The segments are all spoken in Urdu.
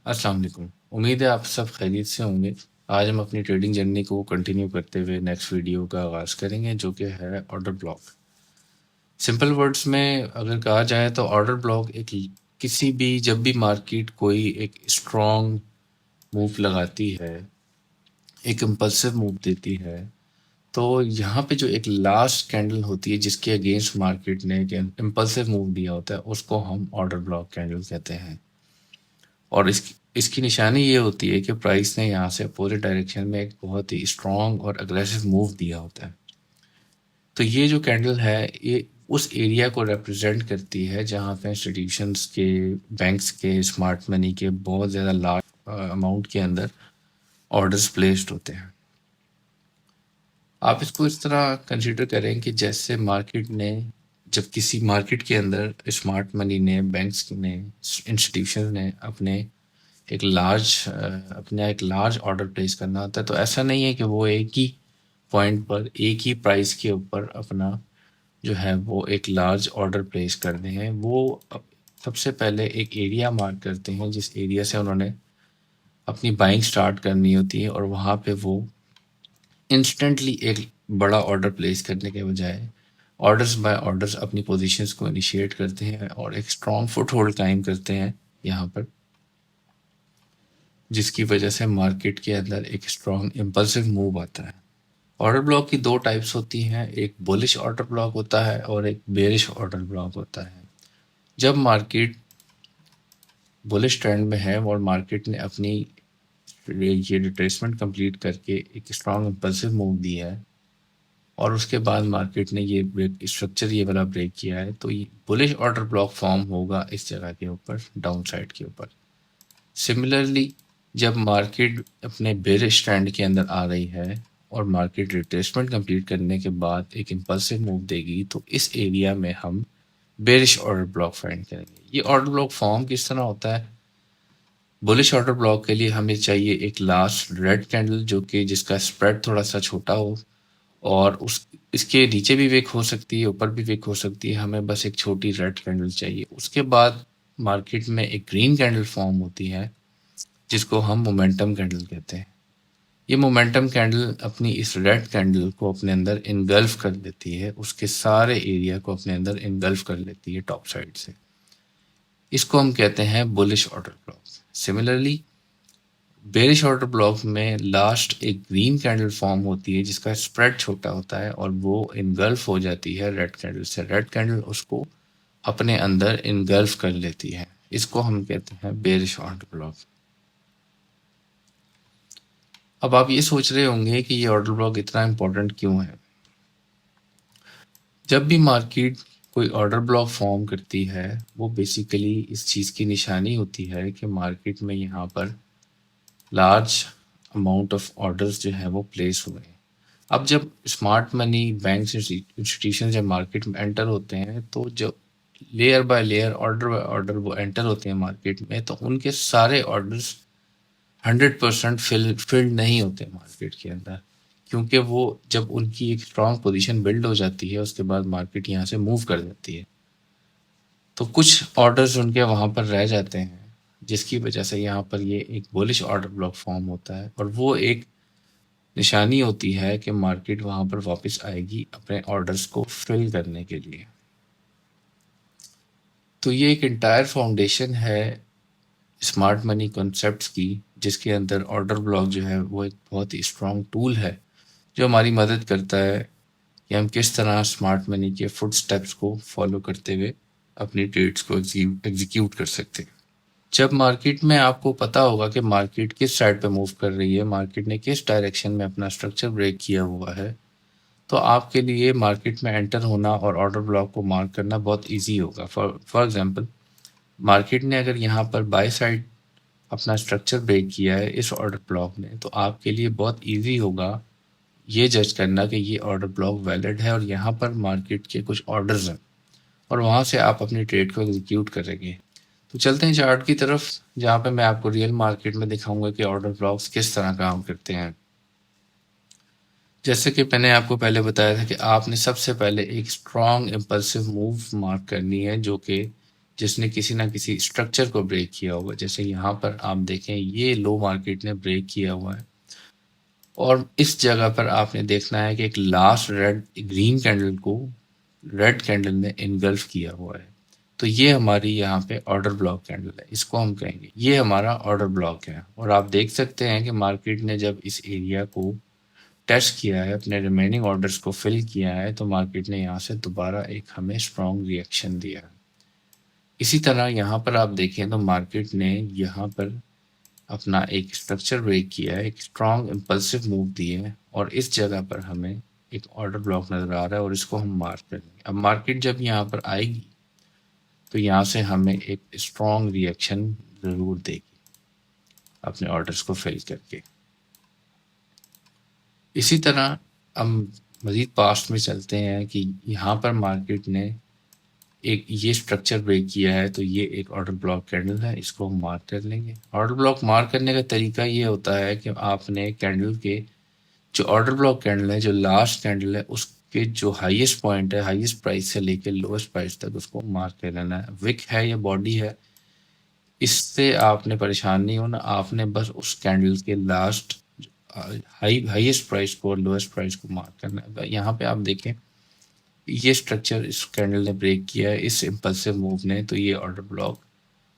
السلام علیکم۔ امید ہے آپ سب خیریت سے ہوں گے۔ آج ہم اپنی ٹریڈنگ جرنی کو کنٹینیو کرتے ہوئے نیکسٹ ویڈیو کا آغاز کریں گے، جو کہ ہے آرڈر بلاک۔ سمپل ورڈز میں اگر کہا جائے تو آرڈر بلاک کسی بھی جب بھی مارکیٹ کوئی ایک اسٹرانگ موو لگاتی ہے، ایک امپلسو موو دیتی ہے، تو یہاں پہ جو ایک لاسٹ کینڈل ہوتی ہے جس کے اگینسٹ مارکیٹ نے ایک امپلسو موو دیا ہوتا ہے، اس کو ہم آرڈر بلاک کینڈل کہتے ہیں۔ اور اس کی نشانی یہ ہوتی ہے کہ پرائس نے یہاں سے اپوزٹ ڈائریکشن میں ایک بہت ہی اسٹرانگ اور اگریسو موو دیا ہوتا ہے۔ تو یہ جو کینڈل ہے یہ اس ایریا کو ریپرزینٹ کرتی ہے جہاں پہ انسٹیٹیوشنس کے، بینکس کے، اسمارٹ منی کے بہت زیادہ لارج اماؤنٹ کے اندر آرڈرز پلیسڈ ہوتے ہیں۔ آپ اس کو اس طرح کنسیڈر کریں کہ جیسے مارکیٹ نے، جب کسی مارکیٹ کے اندر اسمارٹ منی نے، بینکس نے، انسٹیٹیوشن نے اپنا ایک لارج آرڈر پلیس کرنا ہوتا ہے، تو ایسا نہیں ہے کہ وہ ایک ہی پوائنٹ پر ایک ہی پرائس کے اوپر اپنا جو ہے وہ ایک لارج آرڈر پلیس کر دیں ہیں۔ وہ سب سے پہلے ایک ایریا مارک کرتے ہیں جس ایریا سے انہوں نے اپنی بائنگ سٹارٹ کرنی ہوتی ہے، اور وہاں پہ وہ انسٹنٹلی ایک بڑا آرڈر پلیس کرنے کے بجائے آرڈرز بائی آرڈرز اپنی پوزیشنز کو انیشیٹ کرتے ہیں اور ایک اسٹرانگ فٹ ہولڈ قائم کرتے ہیں یہاں پر، جس کی وجہ سے مارکیٹ کے اندر ایک اسٹرانگ امپلسو موو آتا ہے۔ آرڈر بلاک کی دو ٹائپس ہوتی ہیں، ایک بولش آرڈر بلاک ہوتا ہے اور ایک بیرش آرڈر بلاک ہوتا ہے۔ جب مارکیٹ بولش ٹرینڈ میں ہے اور مارکیٹ نے اپنی یہ ریٹریسمنٹ کمپلیٹ کر کے ایک اسٹرانگ امپلسو موو دیا ہے، اور اس کے بعد مارکیٹ نے یہ اسٹرکچر یہ والا بریک کیا ہے، تو یہ بولش آرڈر بلاک فارم ہوگا اس جگہ کے اوپر، ڈاؤن سائڈ کے اوپر۔ سملرلی جب مارکیٹ اپنے بیرش ٹرینڈ کے اندر آ رہی ہے اور مارکیٹ ریٹریسمنٹ کمپلیٹ کرنے کے بعد ایک امپلسو موو دے گی، تو اس ایریا میں ہم بیرش آرڈر بلاک فائنڈ کریں گے۔ یہ آرڈر بلاک فارم کس طرح ہوتا ہے؟ بولش آرڈر بلاک کے لیے ہمیں چاہیے ایک لاسٹ ریڈ کینڈل جو کہ جس کا اسپریڈ تھوڑا سا چھوٹا ہو، اور اس کے نیچے بھی ویک ہو سکتی ہے، اوپر بھی ویک ہو سکتی ہے، ہمیں بس ایک چھوٹی ریڈ کینڈل چاہیے۔ اس کے بعد مارکیٹ میں ایک گرین کینڈل فارم ہوتی ہے جس کو ہم مومنٹم کینڈل کہتے ہیں۔ یہ مومنٹم کینڈل اپنی اس ریڈ کینڈل کو اپنے اندر انگلف کر لیتی ہے، اس کے سارے ایریا کو اپنے اندر انگلف کر لیتی ہے ٹاپ سائڈ سے۔ اس کو ہم کہتے ہیں bullish order block. Similarly bearish order block میں لاسٹ ایک گرین کینڈل فارم ہوتی ہے جس کا اسپریڈ چھوٹا ہوتا ہے، اور وہ انگلف ہو جاتی ہے ریڈ کینڈل سے۔ ریڈ کینڈل اس کو اپنے اندر انگلف کر لیتی ہے، اس کو ہم کہتے ہیں بیرش آرڈر بلاک۔ اب آپ یہ سوچ رہے ہوں گے کہ یہ آرڈر بلاک اتنا امپورٹنٹ کیوں ہے؟ جب بھی مارکیٹ کوئی آرڈر بلاک فارم کرتی ہے، وہ بیسیکلی اس چیز کی نشانی ہوتی ہے کہ مارکیٹ میں یہاں پر لارج اماؤنٹ آف آرڈرز جو ہیں وہ پلیس ہوئے ہیں۔ اب جب اسمارٹ منی، بینکس، انسٹیٹیوشن جب مارکیٹ میں انٹر ہوتے ہیں، تو جب layer by layer, order by order وہ انٹر ہوتے ہیں مارکیٹ میں، تو ان کے سارے آرڈرز 100% فلڈ نہیں ہوتے مارکیٹ کے اندر، کیونکہ وہ جب ان کی ایک اسٹرانگ پوزیشن بلڈ ہو جاتی ہے، اس کے بعد مارکیٹ یہاں سے موو کر جاتی ہے، تو کچھ آرڈرز ان کے وہاں پر رہ جاتے ہیں، جس کی وجہ سے یہاں پر یہ ایک بولش آرڈر بلاک فارم ہوتا ہے، اور وہ ایک نشانی ہوتی ہے کہ مارکیٹ وہاں پر واپس آئے گی اپنے آرڈرز کو فل کرنے کے لیے۔ تو یہ ایک انٹائر فاؤنڈیشن ہے اسمارٹ منی کنسیپٹس کی، جس کے اندر آرڈر بلاک جو ہے وہ ایک بہت ہی اسٹرانگ ٹول ہے جو ہماری مدد کرتا ہے کہ ہم کس طرح اسمارٹ منی کے فٹ سٹیپس کو فالو کرتے ہوئے اپنی ٹریڈس کو ایگزیکیوٹ کر سکتے ہیں۔ جب مارکیٹ میں آپ کو پتا ہوگا کہ مارکیٹ کس سائڈ پہ موو کر رہی ہے، مارکیٹ نے کس ڈائریکشن میں اپنا اسٹرکچر بریک کیا ہوا ہے، تو آپ کے لیے مارکیٹ میں انٹر ہونا اور آرڈر بلاک کو مارک کرنا بہت ایزی ہوگا۔ فار ایگزامپل، مارکیٹ نے اگر یہاں پر بائی سائڈ اپنا اسٹرکچر بریک کیا ہے اس آرڈر بلاک نے، تو آپ کے لیے بہت ایزی ہوگا یہ جج کرنا کہ یہ آرڈر بلاک ویلڈ ہے اور یہاں پر مارکیٹ کے کچھ آرڈرز ہیں، اور وہاں سے آپ اپنی ٹریڈ کو ایگزیکیوٹ کریں گے۔ تو چلتے ہیں چارٹ کی طرف، جہاں پہ میں آپ کو ریئل مارکیٹ میں دکھاؤں گا کہ آرڈر بلاکس کس طرح کام کرتے ہیں۔ جیسے کہ میں نے آپ کو پہلے بتایا تھا کہ آپ نے سب سے پہلے ایک اسٹرانگ امپلسو موو مارک کرنی ہے جو کہ جس نے کسی نہ کسی اسٹرکچر کو بریک کیا ہوگا. جیسے یہاں پر آپ دیکھیں یہ لو مارکیٹ نے بریک کیا ہوا ہے اور اس جگہ پر آپ نے دیکھنا ہے کہ ایک لاسٹ گرین کینڈل کو ریڈ کینڈل نے انگلف کیا ہوا ہے. تو یہ ہماری یہاں پہ آرڈر بلاک کینڈل ہے، اس کو ہم کہیں گے یہ ہمارا آرڈر بلاک ہے. اور آپ دیکھ سکتے ہیں کہ مارکیٹ نے جب اس ایریا کو ٹیسٹ کیا ہے، اپنے ریمیننگ آرڈرز کو فل کیا ہے، تو مارکیٹ نے یہاں سے دوبارہ ایک ہمیں اسٹرانگ ریئیکشن دیا ہے. اسی طرح یہاں پر آپ دیکھیں تو مارکیٹ نے یہاں پر اپنا ایک اسٹرکچر بریک کیا ہے، ایک اسٹرانگ امپلسو موو دی ہے، اور اس جگہ پر ہمیں ایک آرڈر بلاک نظر آ رہا ہے اور اس کو ہم مارک کریں گے. اب مارکیٹ جب یہاں پر آئے گی تو یہاں سے ہمیں ایک اسٹرانگ ریئیکشن ضرور دے گی اپنے آرڈرز کو فل کر کے. اسی طرح ہم مزید پاسٹ میں چلتے ہیں کہ یہاں پر مارکیٹ نے ایک یہ اسٹرکچر بریک کیا ہے، تو یہ ایک آرڈر بلاک کینڈل ہے، اس کو ہم مارک کر لیں گے. آرڈر بلاک مارک کرنے کا طریقہ یہ ہوتا ہے کہ آپ نے کینڈل کے جو آرڈر بلاک کینڈل ہے، جو لاسٹ کینڈل ہے، اس کے جو ہائیسٹ پوائنٹ ہے، ہائیسٹ پرائس سے لے کے لوئسٹ پرائس تک اس کو مارک کر لینا ہے. وک ہے یا باڈی ہے، اس سے آپ نے پریشان نہیں ہونا، آپ نے بس اس کینڈل کے لاسٹ ہائیسٹ پرائس کو اور لوئسٹ پرائس کو مارک کرنا ہے. یہاں پہ آپ دیکھیں یہ اسٹرکچر اس کینڈل نے بریک کیا ہے اس امپلسو موو نے، تو یہ آرڈر بلاک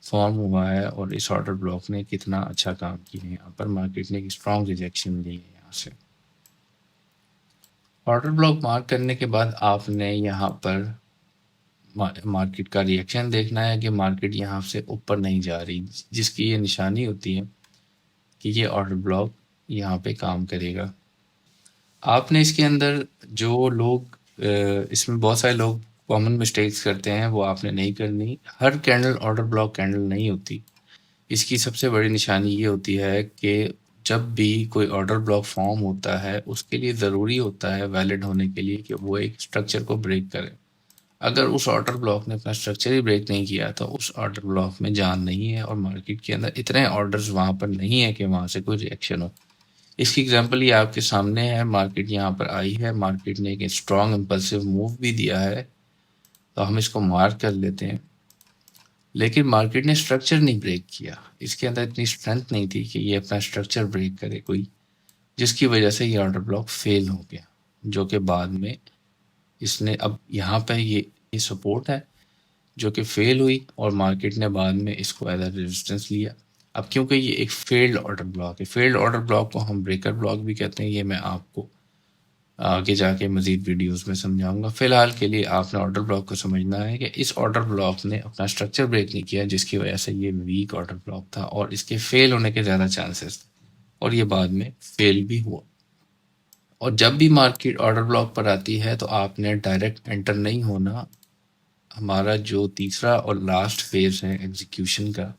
فارم ہوا ہے اور اس آرڈر بلاک نے کتنا اچھا کام کیا ہے. یہاں پر مارکیٹ نے ایک اسٹرانگ ریجیکشن دی ہے. یہاں سے آرڈر بلاک مارک کرنے کے بعد آپ نے یہاں پر مارکیٹ کا ریئیکشن دیکھنا ہے کہ مارکیٹ یہاں سے اوپر نہیں جا رہی، جس کی یہ نشانی ہوتی ہے کہ یہ آرڈر بلاک یہاں پہ کام کرے گا. آپ نے اس کے اندر جو لوگ اس میں بہت سارے لوگ کامن مسٹیکس کرتے ہیں وہ آپ نے نہیں کرنی. ہر کینڈل آرڈر بلاک کینڈل نہیں ہوتی. اس کی سب سے بڑی نشانی یہ ہوتی ہے کہ جب بھی کوئی آرڈر بلاک فارم ہوتا ہے اس کے لیے ضروری ہوتا ہے ویلڈ ہونے کے لیے کہ وہ ایک اسٹرکچر کو بریک کرے. اگر اس آرڈر بلاک نے اپنا اسٹرکچر ہی بریک نہیں کیا تو اس آرڈر بلاک میں جان نہیں ہے اور مارکیٹ کے اندر اتنے آرڈرز وہاں پر نہیں ہے کہ وہاں سے کوئی ریئیکشن ہو. اس کی ایگزامپل یہ آپ کے سامنے ہے، مارکیٹ یہاں پر آئی ہے، مارکیٹ نے ایک اسٹرانگ امپلسو موو بھی دیا ہے، تو ہم اس کو مارک کر لیتے ہیں. لیکن مارکیٹ نے اسٹرکچر نہیں بریک کیا، اس کے اندر اتنی اسٹرینتھ نہیں تھی کہ یہ اپنا اسٹرکچر بریک کرے کوئی، جس کی وجہ سے یہ آرڈر بلاک فیل ہو گیا، جو کہ بعد میں اس نے اب یہاں پہ یہ سپورٹ ہے جو کہ فیل ہوئی اور مارکیٹ نے بعد میں اس کو ایز اے ریزسٹنس لیا. اب کیونکہ یہ ایک فیلڈ آرڈر بلاک ہے، فیلڈ آرڈر بلاک کو ہم بریکر بلاک بھی کہتے ہیں، یہ میں آپ کو آگے جا کے مزید ویڈیوز میں سمجھاؤں گا. فی الحال کے لیے آپ نے آرڈر بلاک کو سمجھنا ہے کہ اس آرڈر بلاک نے اپنا اسٹرکچر بریک نہیں کیا، جس کی وجہ سے یہ ویک آرڈر بلاک تھا اور اس کے فیل ہونے کے زیادہ چانسز تھے اور یہ بعد میں فیل بھی ہوا. اور جب بھی مارکیٹ آرڈر بلاک پر آتی ہے تو آپ نے ڈائریکٹ انٹر نہیں ہونا. ہمارا جو تیسرا اور لاسٹ فیز ہے ایگزیکیوشن کا،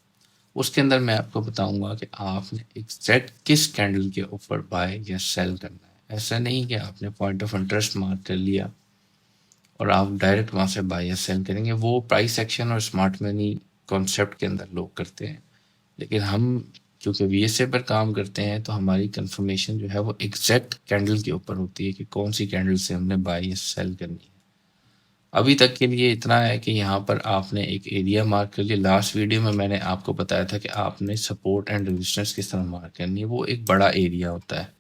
اس کے اندر میں آپ کو بتاؤں گا کہ آپ نے ایگزیکٹ کس کینڈل کے اوپر بائی یا سیل کرنا ہے. ایسا نہیں کہ آپ نے پوائنٹ آف انٹرسٹ مارک کر لیا اور آپ ڈائریکٹ وہاں سے بائی یا سیل کریں گے. وہ پرائس ایکشن اور اسمارٹ منی کانسیپٹ کے اندر لوگ کرتے ہیں، لیکن ہم کیونکہ وی ایس اے پر کام کرتے ہیں تو ہماری کنفرمیشن جو ہے وہ ایگزیکٹ کینڈل کے اوپر ہوتی ہے کہ کون سی کینڈل سے ہم نے بائی یا سیل کرنی ہے. ابھی تک کے لیے اتنا ہے کہ یہاں پر آپ نے ایک ایریا مارک کر لیا. لاسٹ ویڈیو میں میں نے آپ کو بتایا تھا کہ آپ نے سپورٹ اینڈ ریزسٹنس کس طرح مارک کرنی ہے. وہ ایک بڑا ایریا ہوتا ہے.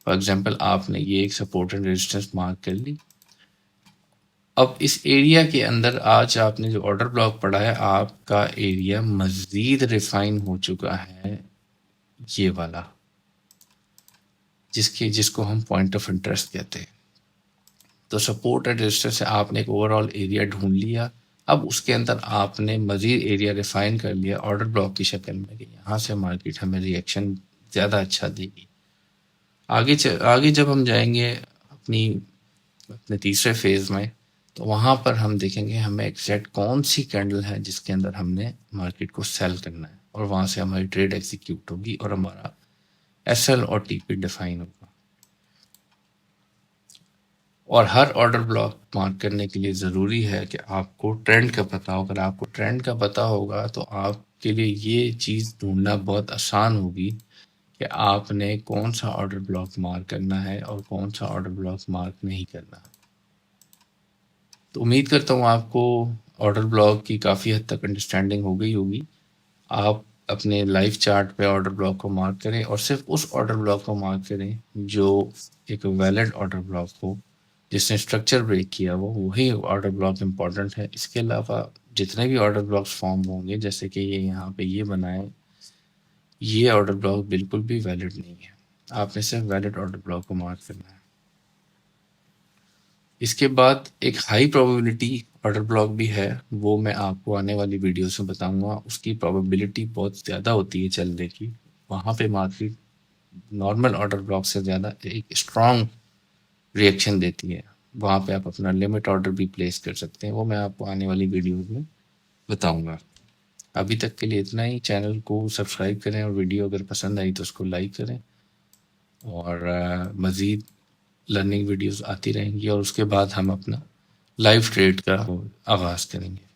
فار ایگزامپل آپ نے یہ ایک سپورٹ اینڈ ریزسٹنس مارک کر لی. اب اس ایریا کے اندر آج آپ نے جو آرڈر بلاک پڑھا ہے، آپ کا ایریا مزید ریفائن ہو چکا ہے، یہ والا جس کو ہم پوائنٹ آف انٹرسٹ کہتے ہیں. تو سپورٹ اینڈ ریزسٹنس سے آپ نے ایک اوور آل ایریا ڈھونڈ لیا. اب اس کے اندر آپ نے مزید ایریا ریفائن کر لیا آرڈر بلاک کی شکل میں کہ یہاں سے مارکیٹ ہمیں ریئیکشن زیادہ اچھا دے گی. آگے جب ہم جائیں گے اپنے تیسرے فیز میں، تو وہاں پر ہم دیکھیں گے ہمیں ایگزیکٹ کون سی کینڈل ہے جس کے اندر ہم نے مارکیٹ کو سیل کرنا ہے، اور وہاں سے ہماری ٹریڈ ایگزیکیوٹ ہوگی اور ہمارا ایس ایل اور ٹی پی ڈیفائن ہوگا. اور ہر آرڈر بلاک مارک کرنے کے لیے ضروری ہے کہ آپ کو ٹرینڈ کا پتہ ہو. اگر آپ کو ٹرینڈ کا پتہ ہوگا تو آپ کے لیے یہ چیز ڈھونڈنا بہت آسان ہوگی کہ آپ نے کون سا آرڈر بلاک مارک کرنا ہے اور کون سا آرڈر بلاک مارک نہیں کرنا. تو امید کرتا ہوں آپ کو آرڈر بلاک کی کافی حد تک انڈرسٹینڈنگ ہو گئی ہوگی. آپ اپنے لائف چارٹ پہ آرڈر بلاک کو مارک کریں اور صرف اس آرڈر بلاک کو مارک کریں جو ایک ویلڈ آرڈر بلاک ہو، جس نے اسٹرکچر بریک کیا ہو، وہی آرڈر بلاک امپورٹنٹ ہے. اس کے علاوہ جتنے بھی آرڈر بلاکس فارم ہوں گے، جیسے کہ یہ یہاں پہ یہ بنائے، یہ آرڈر بلاک بالکل بھی ویلڈ نہیں ہے. آپ نے صرف ویلڈ آرڈر بلاک کو مارک کرنا ہے. اس کے بعد ایک ہائی پروبیبلٹی آرڈر بلاک بھی ہے، وہ میں آپ کو آنے والی ویڈیوز میں بتاؤں گا. اس کی پروبیبلٹی بہت زیادہ ہوتی ہے چلنے کی. وہاں پہ مارکیٹ نارمل آرڈر بلاک سے زیادہ ایک اسٹرانگ ریئیکشن دیتی ہے. وہاں پہ آپ اپنا لمٹ آرڈر بھی پلیس کر سکتے ہیں. وہ میں آپ کو آنے والی ویڈیوز میں بتاؤں گا. ابھی تک کے لیے اتنا ہی. چینل کو سبسکرائب کریں اور ویڈیو اگر پسند آئی تو اس کو لائک کریں. اور مزید لرننگ ویڈیوز آتی رہیں گی، اور اس کے بعد ہم اپنا لائیو ٹریڈ کا آغاز کریں گے.